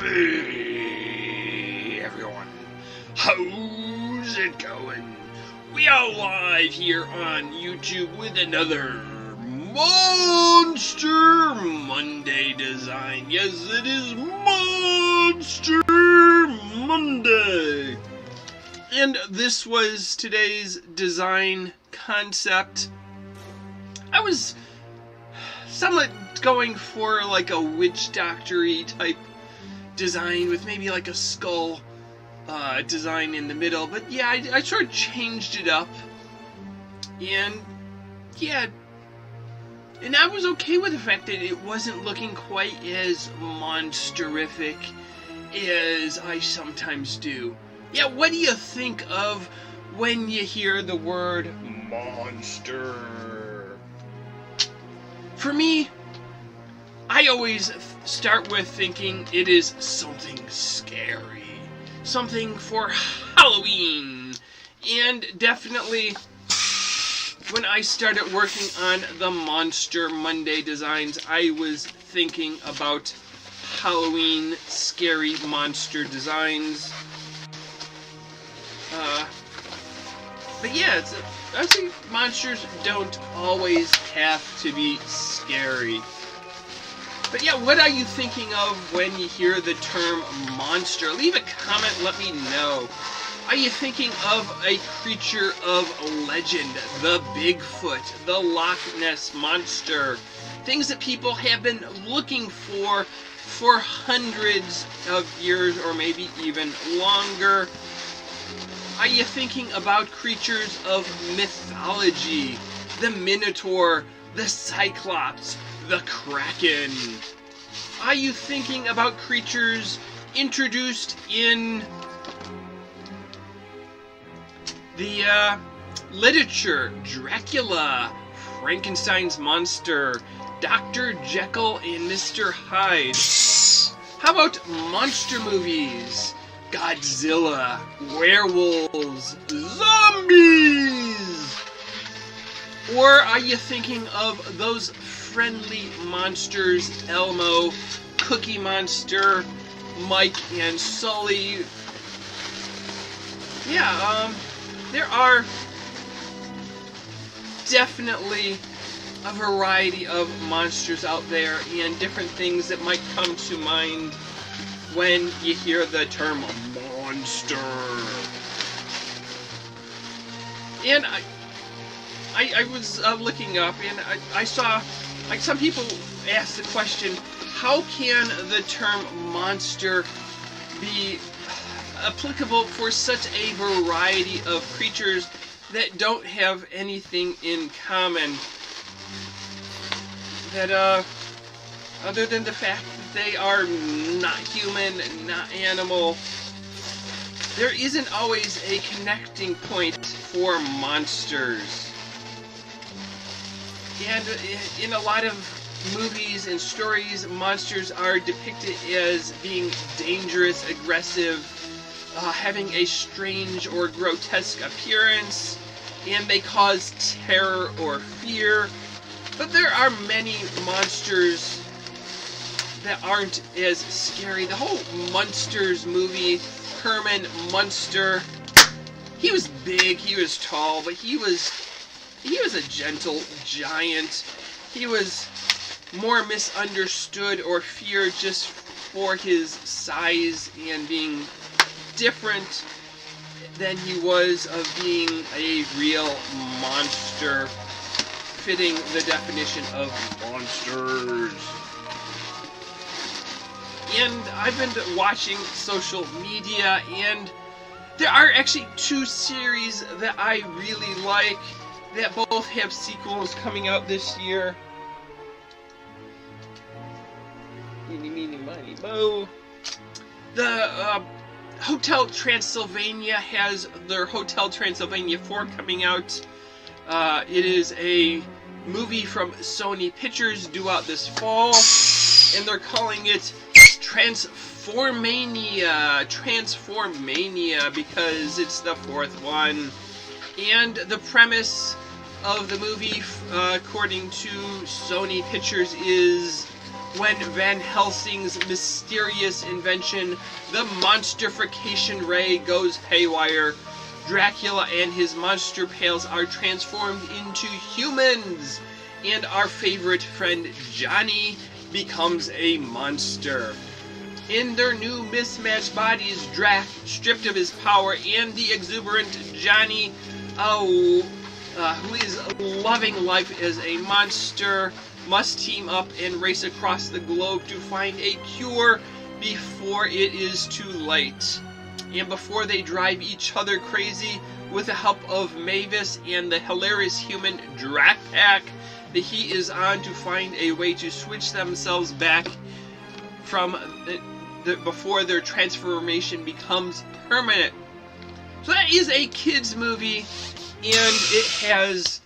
Hey everyone, how's it going? We are live here on YouTube with another Monster Monday design. Yes, it is Monster Monday. And this was today's design concept. I was somewhat going for like a witch doctor-y type design with maybe like a skull design in the middle, but yeah, I sort of changed it up, and yeah, and I was okay with the fact that it wasn't looking quite as monsterific as I sometimes do. Yeah, what do you think of when you hear the word monster? For me, I always start with thinking it is something scary, something for Halloween, and definitely when I started working on the Monster Monday designs, I was thinking about Halloween scary monster designs. But yeah, I think monsters don't always have to be scary. But yeah, what are you thinking of when you hear the term monster? Leave a comment, let me know. Are you thinking of a creature of legend, the Bigfoot, the Loch Ness Monster? Things that people have been looking for hundreds of years or maybe even longer. Are you thinking about creatures of mythology? The Minotaur, the Cyclops, the Kraken? Are you thinking about creatures introduced in the literature? Dracula, Frankenstein's monster, Dr. Jekyll and Mr. Hyde. How about monster movies? Godzilla, werewolves, zombies? Or are you thinking of those friendly monsters, Elmo, Cookie Monster, Mike and Sully? Yeah, there are definitely a variety of monsters out there and different things that might come to mind when you hear the term monster. And I was looking up, and I saw, like, some people ask the question, how can the term monster be applicable for such a variety of creatures that don't have anything in common? That, other than the fact that they are not human, not animal, there isn't always a connecting point for monsters. And in a lot of movies and stories, monsters are depicted as being dangerous, aggressive, having a strange or grotesque appearance, and they cause terror or fear. But there are many monsters that aren't as scary. The whole Munsters movie, Herman Munster, he was big, he was tall, but he was a gentle giant. He was more misunderstood or feared just for his size and being different than he was of being a real monster, fitting the definition of monsters. And I've been watching social media, and there are actually two series that I really like that both have sequels coming out this year. Eeny, meeny, miny, moe. The Hotel Transylvania has their Hotel Transylvania 4 coming out. It is a movie from Sony Pictures due out this fall, and they're calling it Transformania because it's the fourth one. And the premise of the movie, according to Sony Pictures, is when Van Helsing's mysterious invention, the monstrification ray, goes haywire. Dracula and his monster pals are transformed into humans, and our favorite friend Johnny becomes a monster. In their new mismatched bodies, Drac, stripped of his power, and the exuberant Johnny, who is loving life as a monster, must team up and race across the globe to find a cure before it is too late. And before they drive each other crazy, with the help of Mavis and the hilarious human Drac Pack, that he is on to find a way to switch themselves back from before their transformation becomes permanent. So that is a kids movie, and it has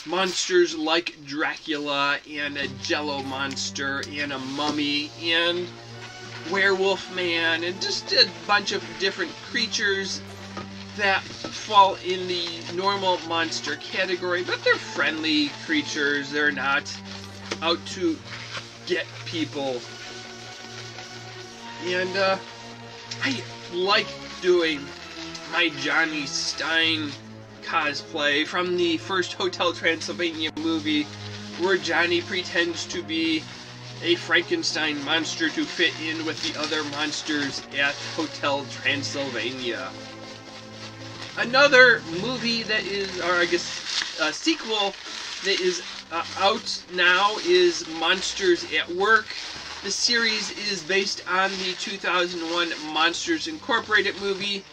monsters like Dracula and a Jello monster and a mummy and werewolf man and just a bunch of different creatures that fall in the normal monster category, but they're friendly creatures. They're not out to get people. And I like doing my Johnny Stein cosplay from the first Hotel Transylvania movie, where Johnny pretends to be a Frankenstein monster to fit in with the other monsters at Hotel Transylvania. Another movie that is, or I guess a sequel that is out now is Monsters at Work. The series is based on the 2001 Monsters Incorporated movie,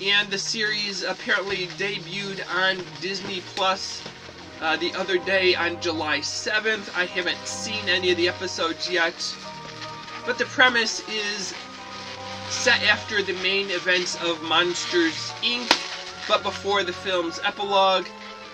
and the series apparently debuted on Disney Plus the other day on July 7th. I haven't seen any of the episodes yet, but the premise is set after the main events of Monsters, Inc., but before the film's epilogue.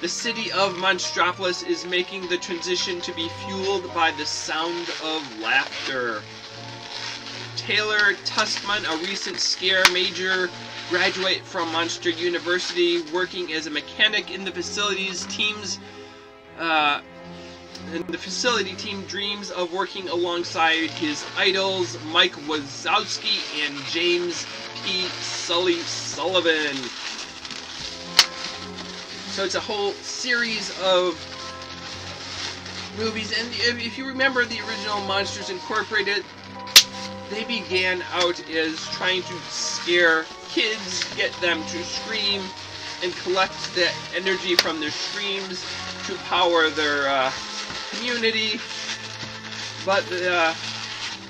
The city of Monstropolis is making the transition to be fueled by the sound of laughter. Taylor Tuskman, a recent scare major graduate from Monster University, working as a mechanic in the facilities teams, and the facility team dreams of working alongside his idols Mike Wazowski and James P. Sullivan. So it's a whole series of movies, and if you remember the original Monsters Incorporated, they began out as trying to scare kids, get them to scream, and collect the energy from their screams to power their community. But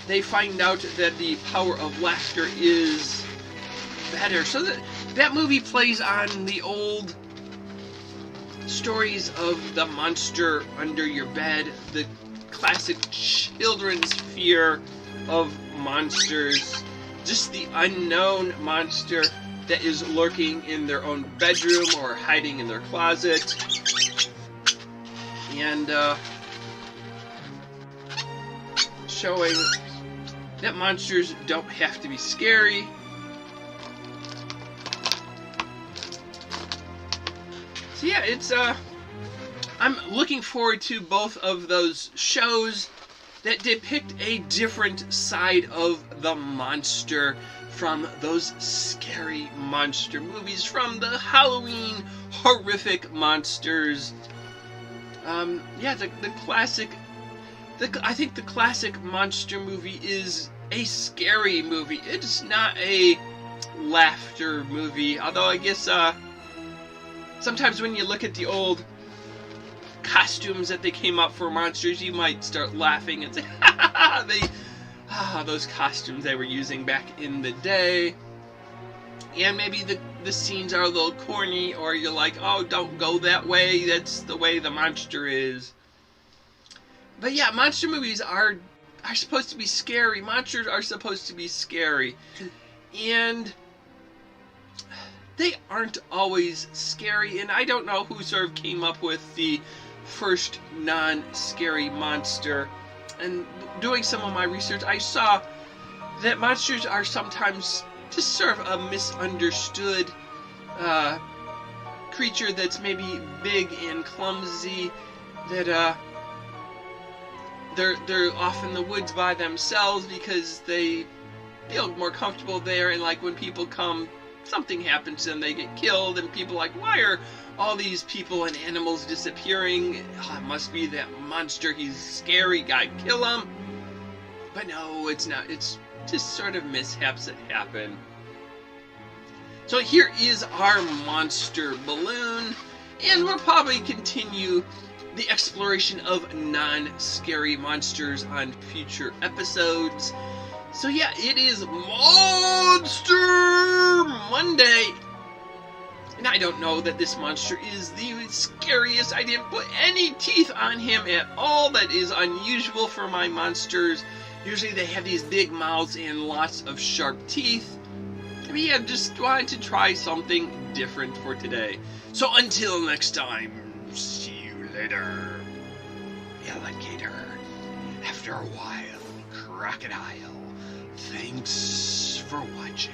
they find out that the power of laughter is better. So that movie plays on the old stories of the monster under your bed, the classic children's fear of monsters, just the unknown monster that is lurking in their own bedroom or hiding in their closet. And showing that monsters don't have to be scary. So yeah, it's I'm looking forward to both of those shows that depict a different side of the monster from those scary monster movies, from the Halloween horrific monsters. Yeah, the classic. I think the classic monster movie is a scary movie. It's not a laughter movie, although I guess sometimes when you look at the old costumes that they came up for monsters, you might start laughing and say, those costumes they were using back in the day. And maybe the scenes are a little corny, or you're like, oh, don't go that way, that's the way the monster is. But yeah, monster movies are supposed to be scary. Monsters are supposed to be scary. And they aren't always scary, and I don't know who sort of came up with the first non-scary monster. And doing some of my research, I saw that monsters are sometimes just sort of a misunderstood creature that's maybe big and clumsy, that they're off in the woods by themselves because they feel more comfortable there, and like when people come, something happens to them, they get killed, and people are like, why are all these people and animals disappearing? Oh, it must be that monster, he's scary, gotta kill him. But no, it's not. It's just sort of mishaps that happen. So here is our monster balloon, and we'll probably continue the exploration of non-scary monsters on future episodes. So yeah, it is Monster Monday. And I don't know that this monster is the scariest. I didn't put any teeth on him at all. That is unusual for my monsters. Usually they have these big mouths and lots of sharp teeth. But yeah, just wanted to try something different for today. So until next time, see you later. Alligator. After a while, crocodile. Thanks for watching.